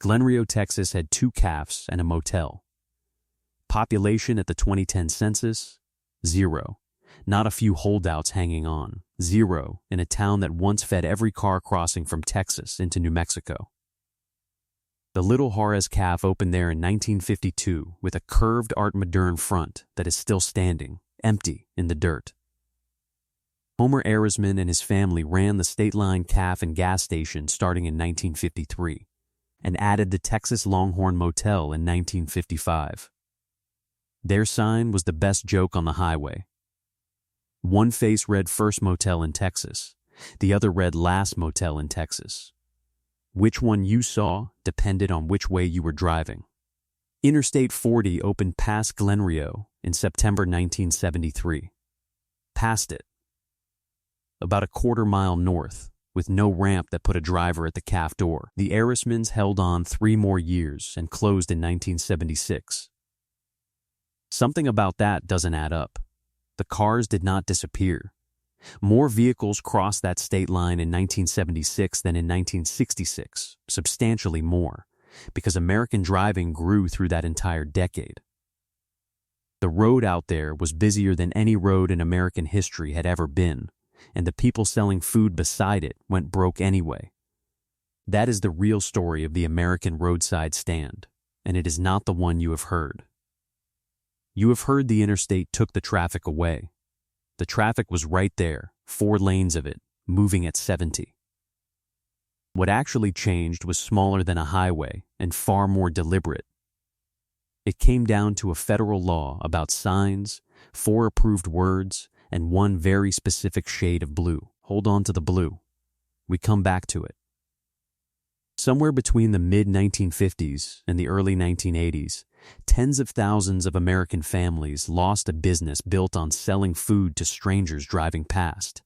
Glenrio, Texas had 2 cafés and a motel. Population at the 2010 census? 0. Not a few holdouts hanging on. 0 in a town that once fed every car crossing from Texas into New Mexico. The Little Juarez Cafe opened there in 1952 with a curved Art Moderne front that is still standing, empty in the dirt. Homer Arisman and his family ran the State Line Cafe and gas station starting in 1953 and added the Texas Longhorn Motel in 1955. Their sign was the best joke on the highway. One face read First Motel in Texas, the other read Last Motel in Texas. Which one you saw depended on which way you were driving. Interstate 40 opened past Glenrio in September 1973. Past it. About a quarter-mile north, with no ramp that put a driver at the cafe door. The Arismans held on 3 more years and closed in 1976. Something about that doesn't add up. The cars did not disappear. More vehicles crossed that state line in 1976 than in 1966, substantially more, because American driving grew through that entire decade. The road out there was busier than any road in American history had ever been, and the people selling food beside it went broke anyway. That is the real story of the American roadside stand, and it is not the one you have heard. You have heard the interstate took the traffic away. The traffic was right there, 4 lanes of it, moving at 70. What actually changed was smaller than a highway and far more deliberate. It came down to a federal law about signs, 4 approved words, and 1 very specific shade of blue. Hold on to the blue. We come back to it. Somewhere between the mid-1950s and the early 1980s, tens of thousands of American families lost a business built on selling food to strangers driving past.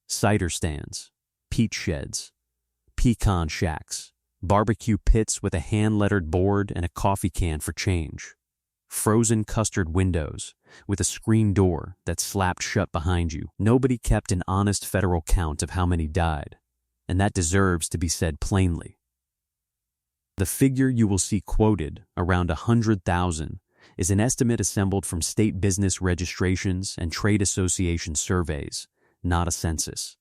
Cider stands, peach sheds, pecan shacks, barbecue pits with a hand-lettered board and a coffee can for change, frozen custard windows with a screen door that slapped shut behind you. Nobody kept an honest federal count of how many died, and that deserves to be said plainly. The figure you will see quoted, around 100,000, is an estimate assembled from state business registrations and trade association surveys, not a census.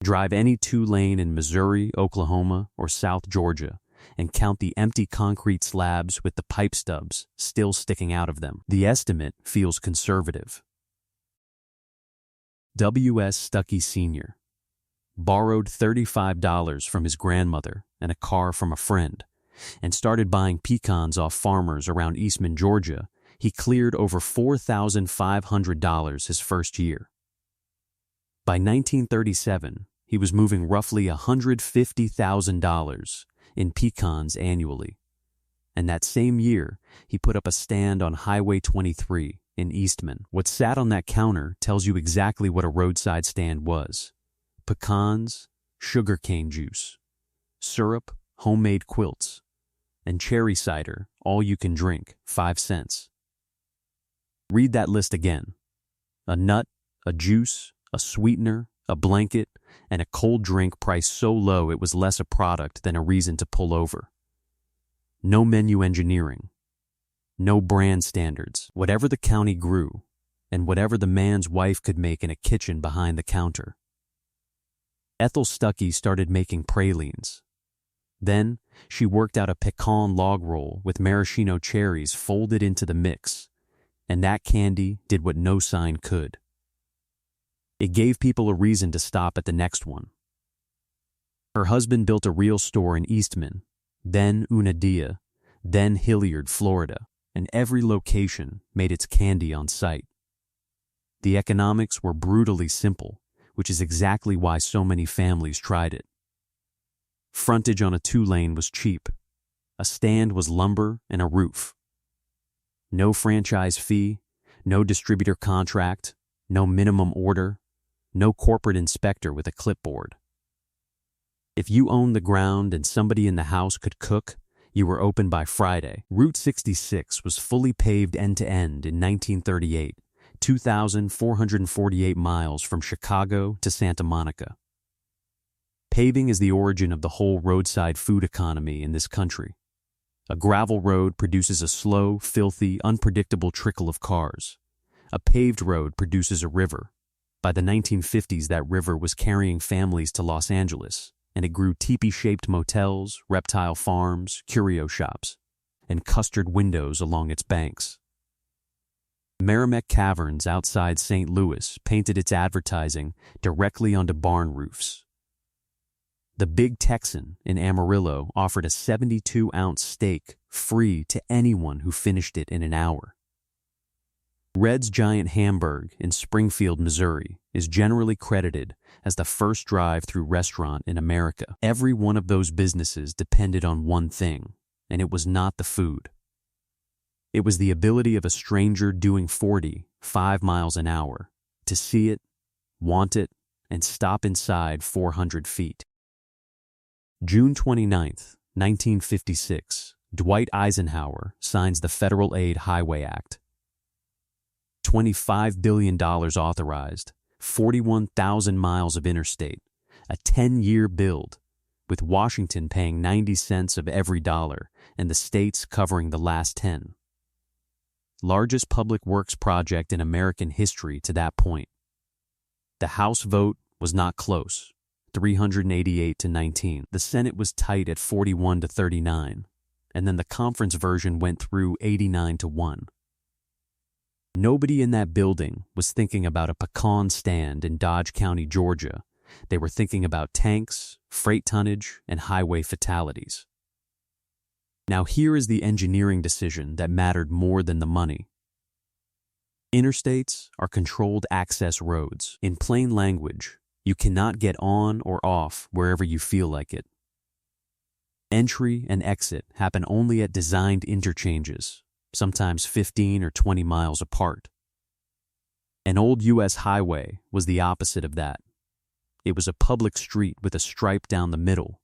Drive any 2-lane in Missouri, Oklahoma, or South Georgia and count the empty concrete slabs with the pipe stubs still sticking out of them. The estimate feels conservative. W.S. Stuckeys Sr. borrowed $35 from his grandmother and a car from a friend, and started buying pecans off farmers around Eastman, Georgia. He cleared over $4,500 his first year. By 1937, he was moving roughly $150,000 in pecans annually, and that same year, he put up a stand on Highway 23 in Eastman. What sat on that counter tells you exactly what a roadside stand was. Pecans, sugarcane juice, syrup, homemade quilts, and cherry cider, all you can drink, 5 cents. Read that list again. A nut, a juice, a sweetener, a blanket, and a cold drink priced so low it was less a product than a reason to pull over. No menu engineering. No brand standards. Whatever the county grew, and whatever the man's wife could make in a kitchen behind the counter. Ethel Stuckey started making pralines. Then, she worked out a pecan log roll with maraschino cherries folded into the mix, and that candy did what no sign could. It gave people a reason to stop at the next one. Her husband built a real store in Eastman, then Unadilla, then Hilliard, Florida, and every location made its candy on site. The economics were brutally simple, which is exactly why so many families tried it. Frontage on a 2-lane was cheap. A stand was lumber and a roof. No franchise fee, no distributor contract, no minimum order, no corporate inspector with a clipboard. If you owned the ground and somebody in the house could cook, you were open by Friday. Route 66 was fully paved end-to-end in 1938, 2,448 miles from Chicago to Santa Monica. Paving is the origin of the whole roadside food economy in this country. A gravel road produces a slow, filthy, unpredictable trickle of cars. A paved road produces a river. By the 1950s, that river was carrying families to Los Angeles, and it grew teepee-shaped motels, reptile farms, curio shops, and custard windows along its banks. Merrimack Caverns outside St. Louis painted its advertising directly onto barn roofs. The Big Texan in Amarillo offered a 72-ounce steak free to anyone who finished it in an hour. Red's Giant Hamburg in Springfield, Missouri, is generally credited as the first drive-through restaurant in America. Every one of those businesses depended on one thing, and it was not the food. It was the ability of a stranger doing 45 miles an hour to see it, want it, and stop inside 400 feet. June 29, 1956, Dwight Eisenhower signs the Federal Aid Highway Act. $25 billion authorized, 41,000 miles of interstate, a 10-year build, with Washington paying 90 cents of every dollar and the states covering the last 10. Largest public works project in American history to that point. The House vote was not close, 388 to 19. The Senate was tight at 41 to 39, and then the conference version went through 89 to 1. Nobody in that building was thinking about a pecan stand in Dodge County, Georgia. They were thinking about tanks, freight tonnage, and highway fatalities. Now here is the engineering decision that mattered more than the money. Interstates are controlled access roads. In plain language, you cannot get on or off wherever you feel like it. Entry and exit happen only at designed interchanges, sometimes 15 or 20 miles apart. An old U.S. highway was the opposite of that. It was a public street with a stripe down the middle.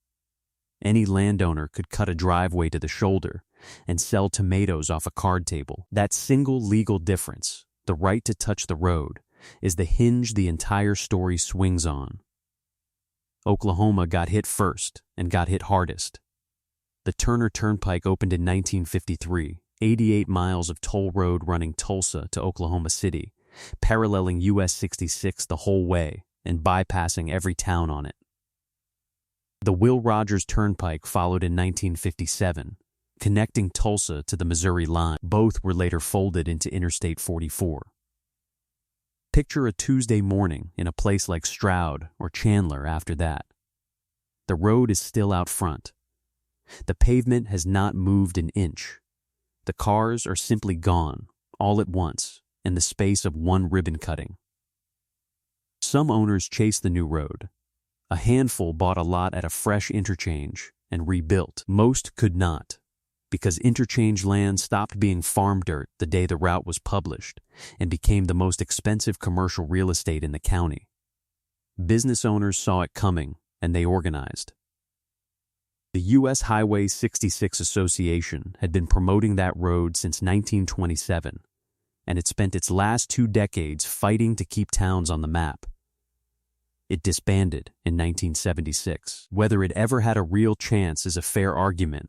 Any landowner could cut a driveway to the shoulder and sell tomatoes off a card table. That single legal difference, the right to touch the road, is the hinge the entire story swings on. Oklahoma got hit first and got hit hardest. The Turner Turnpike opened in 1953, 88 miles of toll road running Tulsa to Oklahoma City, paralleling US 66 the whole way and bypassing every town on it. The Will Rogers Turnpike followed in 1957, connecting Tulsa to the Missouri line. Both were later folded into Interstate 44. Picture a Tuesday morning in a place like Stroud or Chandler after that. The road is still out front. The pavement has not moved an inch. The cars are simply gone, all at once, in the space of one ribbon cutting. Some owners chased the new road. A handful bought a lot at a fresh interchange and rebuilt. Most could not, because interchange land stopped being farm dirt the day the route was published and became the most expensive commercial real estate in the county. Business owners saw it coming, and they organized. The U.S. Highway 66 Association had been promoting that road since 1927, and it spent its last 2 decades fighting to keep towns on the map. It disbanded in 1976. Whether it ever had a real chance is a fair argument.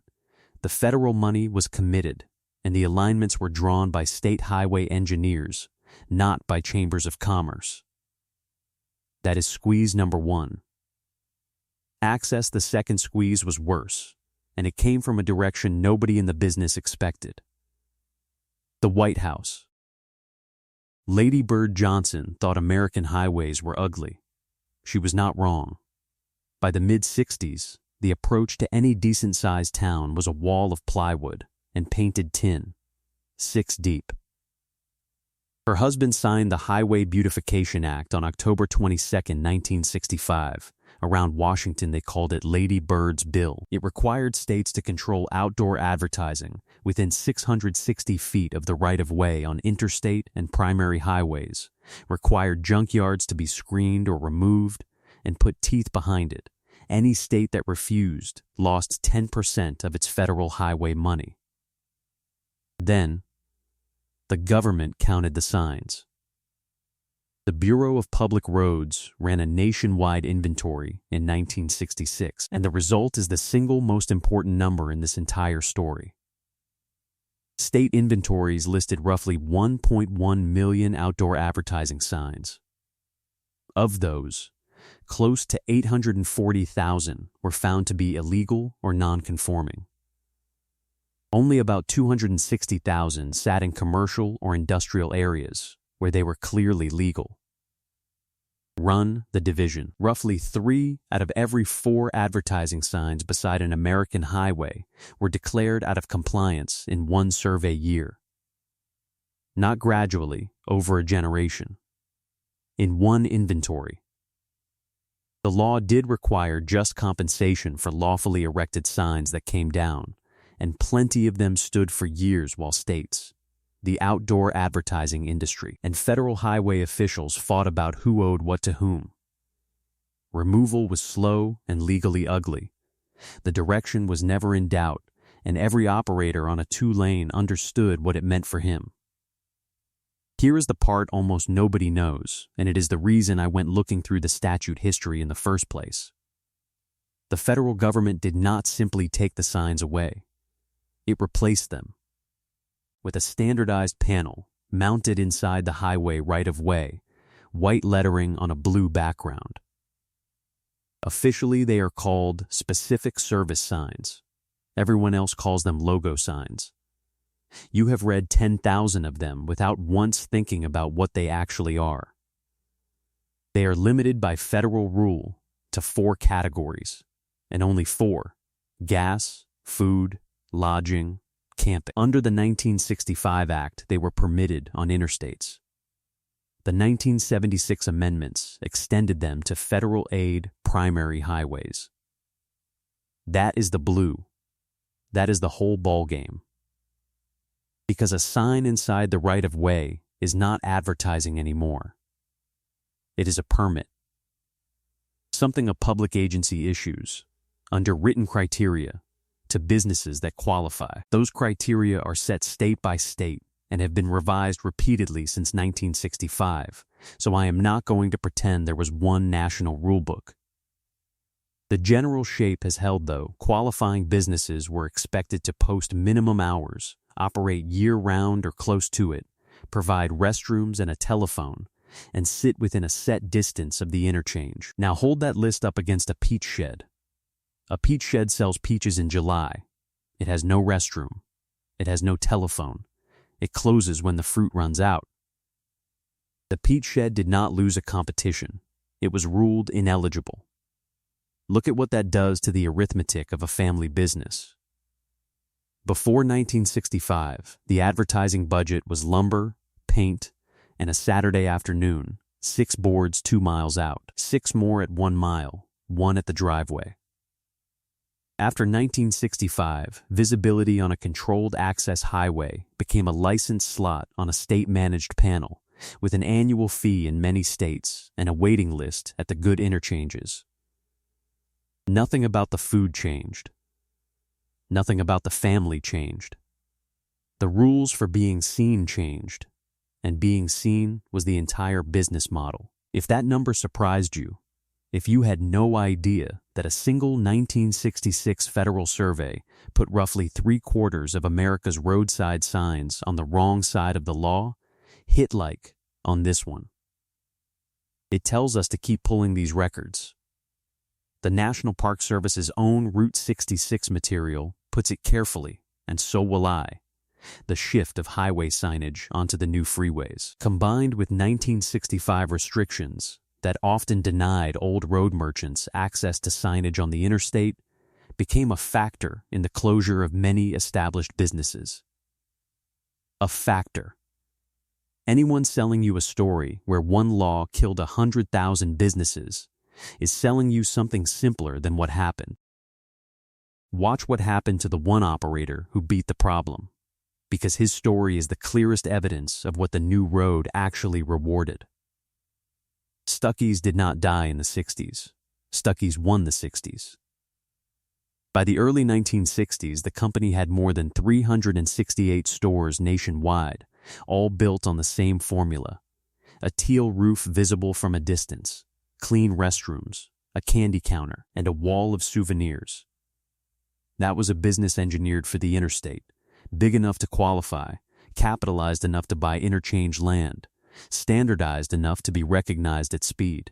The federal money was committed, and the alignments were drawn by state highway engineers, not by chambers of commerce. That is squeeze number 1. Access the second squeeze was worse, and it came from a direction nobody in the business expected. The White House. Lady Bird Johnson thought American highways were ugly. She was not wrong. By the mid-60s, the approach to any decent-sized town was a wall of plywood and painted tin, 6 deep. Her husband signed the Highway Beautification Act on October 22, 1965. Around Washington, they called it Lady Bird's Bill. It required states to control outdoor advertising within 660 feet of the right-of-way on interstate and primary highways, required junkyards to be screened or removed, and put teeth behind it. Any state that refused lost 10% of its federal highway money. Then, the government counted the signs. The Bureau of Public Roads ran a nationwide inventory in 1966, and the result is the single most important number in this entire story. State inventories listed roughly 1.1 million outdoor advertising signs. Of those, close to 840,000 were found to be illegal or nonconforming. Only about 260,000 sat in commercial or industrial areas where they were clearly legal. Run the division. Roughly 3 out of every 4 advertising signs beside an American highway were declared out of compliance in one survey year. Not gradually, over a generation. In one inventory. The law did require just compensation for lawfully erected signs that came down, and plenty of them stood for years while states, the outdoor advertising industry, and federal highway officials fought about who owed what to whom. Removal was slow and legally ugly. The direction was never in doubt, and every operator on a 2-lane understood what it meant for him. Here is the part almost nobody knows, and it is the reason I went looking through the statute history in the first place. The federal government did not simply take the signs away. It replaced them with a standardized panel mounted inside the highway right-of-way, white lettering on a blue background. Officially, they are called specific service signs. Everyone else calls them logo signs. You have read 10,000 of them without once thinking about what they actually are. They are limited by federal rule to 4 categories, and only 4: gas, food, lodging, camping. Under the 1965 Act, they were permitted on interstates. The 1976 amendments extended them to federal aid primary highways. That is the blue. That is the whole ballgame. Because a sign inside the right-of-way is not advertising anymore. It is a permit. Something a public agency issues, under written criteria, to businesses that qualify. Those criteria are set state by state and have been revised repeatedly since 1965, so I am not going to pretend there was one national rulebook. The general shape has held, though. Qualifying businesses were expected to post minimum hours, operate year-round or close to it, provide restrooms and a telephone, and sit within a set distance of the interchange. Now hold that list up against a peach shed. A peach shed sells peaches in July. It has no restroom. It has no telephone. It closes when the fruit runs out. The peach shed did not lose a competition. It was ruled ineligible. Look at what that does to the arithmetic of a family business. Before 1965, the advertising budget was lumber, paint, and a Saturday afternoon, 6 boards 2 miles out, 6 more at 1 mile, 1 at the driveway. After 1965, visibility on a controlled access highway became a licensed slot on a state-managed panel, with an annual fee in many states and a waiting list at the good interchanges. Nothing about the food changed. Nothing about the family changed. The rules for being seen changed, and being seen was the entire business model. If that number surprised you, if you had no idea that a single 1966 federal survey put roughly 3/4 of America's roadside signs on the wrong side of the law, hit like on this one. It tells us to keep pulling these records. The National Park Service's own Route 66 material puts it carefully, and so will I. The shift of highway signage onto the new freeways, combined with 1965 restrictions that often denied old road merchants access to signage on the interstate, became a factor in the closure of many established businesses. A factor. Anyone selling you a story where one law killed 100,000 businesses is selling you something simpler than what happened. Watch what happened to the one operator who beat the problem, because his story is the clearest evidence of what the new road actually rewarded. Stuckeys did not die in the 60s. Stuckeys won the 60s. By the early 1960s, the company had more than 368 stores nationwide, all built on the same formula: a teal roof visible from a distance, clean restrooms, a candy counter, and a wall of souvenirs. That was a business engineered for the interstate, big enough to qualify, capitalized enough to buy interchange land, standardized enough to be recognized at speed.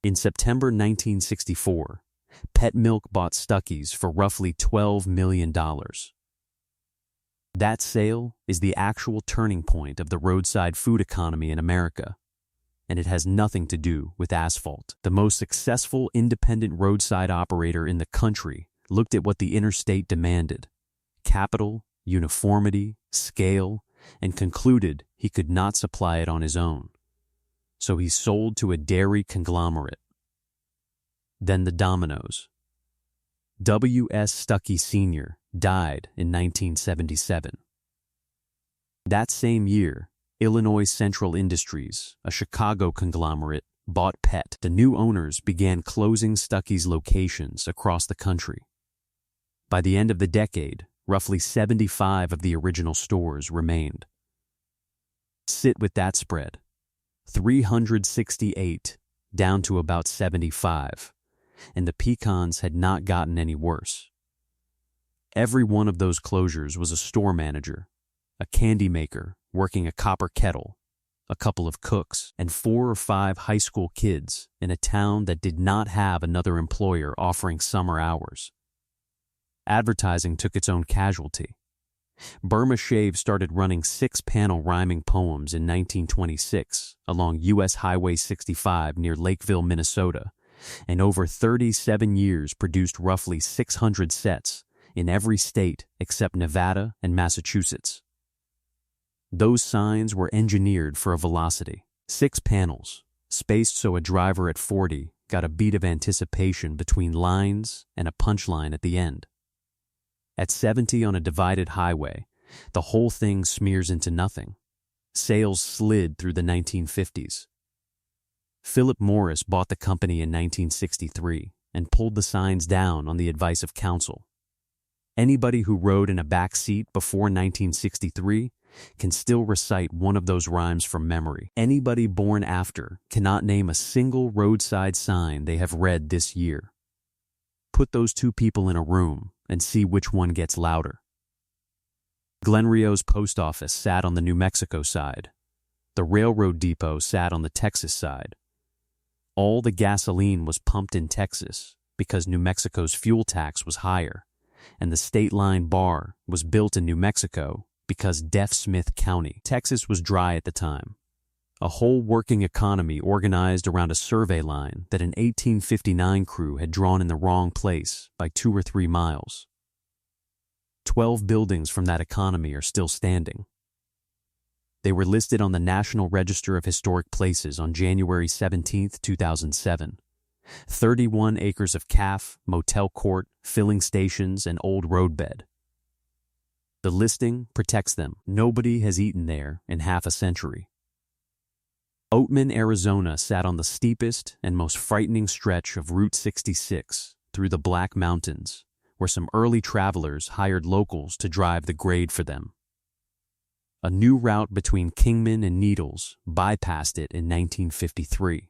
In September 1964, Pet Milk bought Stuckeys for roughly $12 million. That sale is the actual turning point of the roadside food economy in America, and it has nothing to do with asphalt. The most successful independent roadside operator in the country looked at what the interstate demanded: capital, uniformity, scale, and concluded he could not supply it on his own. So he sold to a dairy conglomerate. Then the dominoes. W.S. Stuckey Sr. died in 1977. That same year, Illinois Central Industries, a Chicago conglomerate, bought Pet. The new owners began closing Stuckey's locations across the country. By the end of the decade, roughly 75 of the original stores remained. Sit with that spread. 368 down to about 75, and the pecans had not gotten any worse. Every one of those closures was a store manager, a candy maker working a copper kettle, a couple of cooks, and 4 or 5 high school kids in a town that did not have another employer offering summer hours. Advertising took its own casualty. Burma-Shave started running 6-panel rhyming poems in 1926 along U.S. Highway 65 near Lakeville, Minnesota, and over 37 years produced roughly 600 sets in every state except Nevada and Massachusetts. Those signs were engineered for a velocity. 6 panels, spaced so a driver at 40 got a beat of anticipation between lines and a punchline at the end. At 70 on a divided highway, the whole thing smears into nothing. Sales slid through the 1950s. Philip Morris bought the company in 1963 and pulled the signs down on the advice of counsel. Anybody who rode in a back seat before 1963 can still recite one of those rhymes from memory. Anybody born after cannot name a single roadside sign they have read this year. Put those 2 people in a room and see which one gets louder. Glenrio's post office sat on the New Mexico side. The railroad depot sat on the Texas side. All the gasoline was pumped in Texas because New Mexico's fuel tax was higher, and the state line bar was built in New Mexico because Deaf Smith County, Texas, was dry at the time. A whole working economy organized around a survey line that an 1859 crew had drawn in the wrong place by 2 or 3 miles. 12 buildings from that economy are still standing. They were listed on the National Register of Historic Places on January 17, 2007. 31 acres of caf, motel court, filling stations, and old roadbed. The listing protects them. Nobody has eaten there in half a century. Oatman, Arizona sat on the steepest and most frightening stretch of Route 66 through the Black Mountains, where some early travelers hired locals to drive the grade for them. A new route between Kingman and Needles bypassed it in 1953.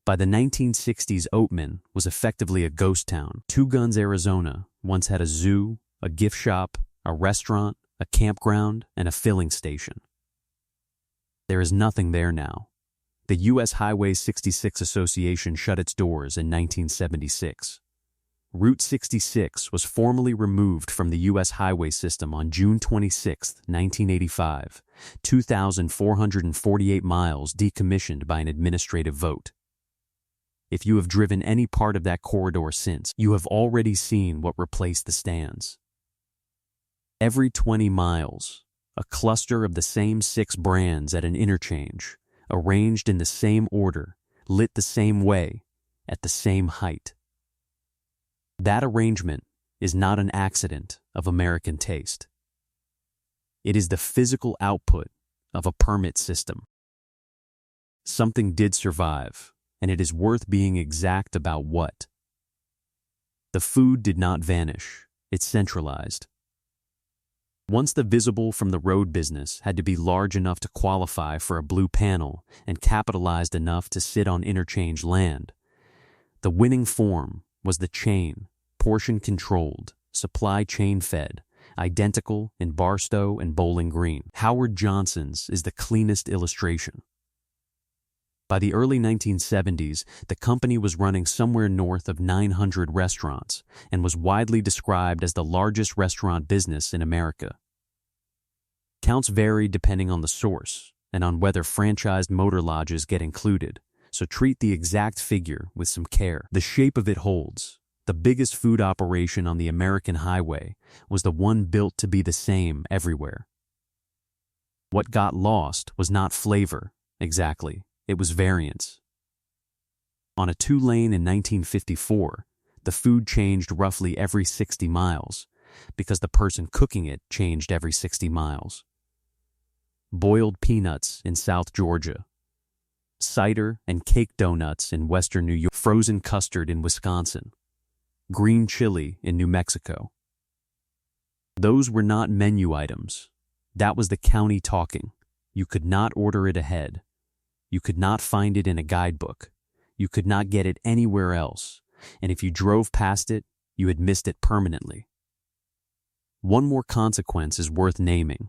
By the 1960s, Oatman was effectively a ghost town. Two Guns, Arizona once had a zoo, a gift shop, a restaurant, a campground, and a filling station. There is nothing there now. The U.S. Highway 66 Association shut its doors in 1976. Route 66 was formally removed from the U.S. highway system on June 26, 1985, 2,448 miles decommissioned by an administrative vote. If you have driven any part of that corridor since, you have already seen what replaced the stands. Every 20 miles, a cluster of the same 6 brands at an interchange, arranged in the same order, lit the same way, at the same height. That arrangement is not an accident of American taste. It is the physical output of a permit system. Something did survive, and it is worth being exact about what. The food did not vanish, it centralized. Once the visible from the road business had to be large enough to qualify for a blue panel and capitalized enough to sit on interchange land, the winning form was the chain, portion-controlled, supply chain-fed, identical in Barstow and Bowling Green. Howard Johnson's is the cleanest illustration. By the early 1970s, the company was running somewhere north of 900 restaurants and was widely described as the largest restaurant business in America. Counts varied depending on the source and on whether franchised motor lodges get included, so treat the exact figure with some care. The shape of it holds. The biggest food operation on the American highway was the one built to be the same everywhere. What got lost was not flavor, exactly. It was variance. On a two-lane in 1954, the food changed roughly every 60 miles because the person cooking it changed every 60 miles. Boiled peanuts in South Georgia, cider and cake donuts in western New York, frozen custard in Wisconsin, green chili in New Mexico. Those were not menu items. That was the county talking. You could not order it ahead. You could not find it in a guidebook. You could not get it anywhere else, and if you drove past it, you had missed it permanently. One more consequence is worth naming,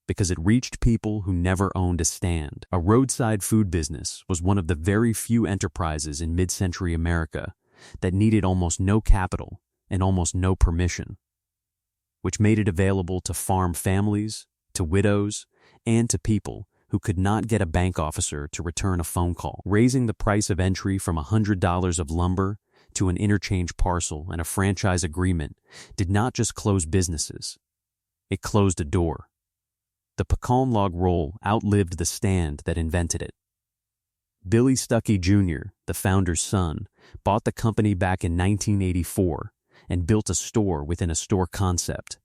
because it reached people who never owned a stand. A roadside food business was one of the very few enterprises in mid-century America that needed almost no capital and almost no permission, which made it available to farm families, to widows, and to people who could not get a bank officer to return a phone call. Raising the price of entry from $100 of lumber to an interchange parcel and a franchise agreement did not just close businesses. It closed a door. The pecan log roll outlived the stand that invented it. Billy Stuckey Jr., the founder's son, bought the company back in 1984 and built a store within a store concept,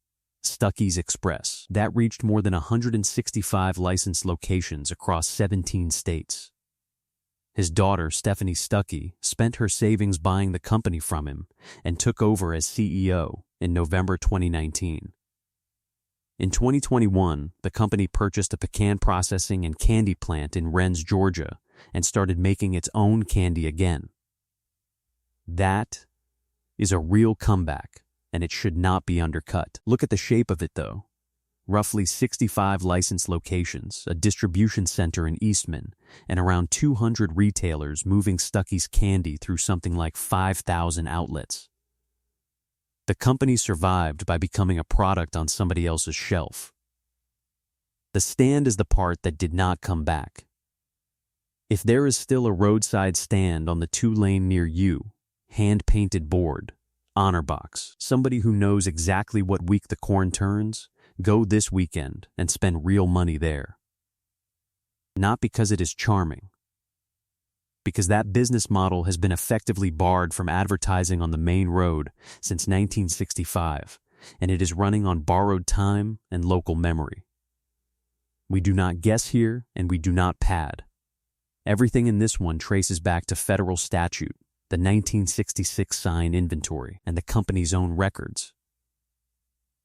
Stuckeys Express, that reached more than 165 licensed locations across 17 states. His daughter, Stephanie Stuckey, spent her savings buying the company from him and took over as CEO in November 2019. In 2021, the company purchased a pecan processing and candy plant in Rennes, Georgia, and started making its own candy again. That is a real comeback, and it should not be undercut. Look at the shape of it, though. Roughly 65 licensed locations, a distribution center in Eastman, and around 200 retailers moving Stuckey's candy through something like 5,000 outlets. The company survived by becoming a product on somebody else's shelf. The stand is the part that did not come back. If there is still a roadside stand on the two-lane near you, hand-painted board, honor box, somebody who knows exactly what week the corn turns, go this weekend and spend real money there. Not because it is charming, because that business model has been effectively barred from advertising on the main road since 1965, and it is running on borrowed time and local memory. We do not guess here, and we do not pad. Everything in this one traces back to federal statute, the 1966 sign inventory, and the company's own records.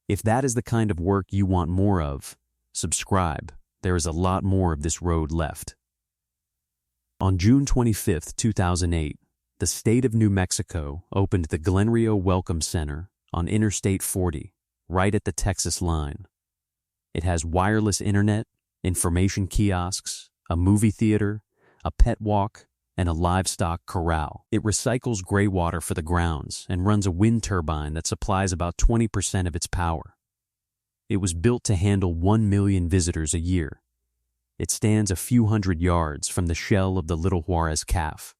If that is the kind of work you want more of, subscribe. There is a lot more of this road left. On June 25, 2008, the state of New Mexico opened the Glenrio Welcome Center on Interstate 40, right at the Texas line. It has wireless internet, information kiosks, a movie theater, a pet walk, and a livestock corral. It recycles gray water for the grounds and runs a wind turbine that supplies about 20% of its power. It was built to handle 1 million visitors a year. It stands a few hundred yards from the shell of the Little Juarez calf.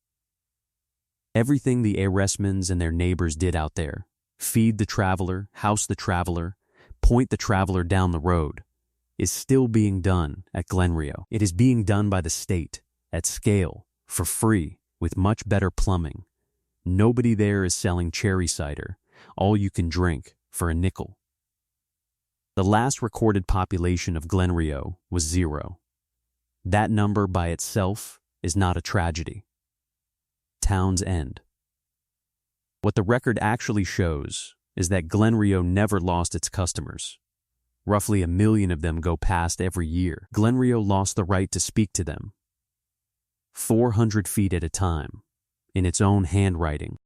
Everything the Eresmans and their neighbors did out there, feed the traveler, house the traveler, point the traveler down the road, is still being done at Glenrio. It is being done by the state, at scale, for free, with much better plumbing. Nobody there is selling cherry cider, all you can drink, for a nickel. The last recorded population of Glenrio was 0. That number by itself is not a tragedy. Town's End. What the record actually shows is that Glenrio never lost its customers. Roughly 1 million of them go past every year. Glenrio lost the right to speak to them, 400 feet at a time, in its own handwriting.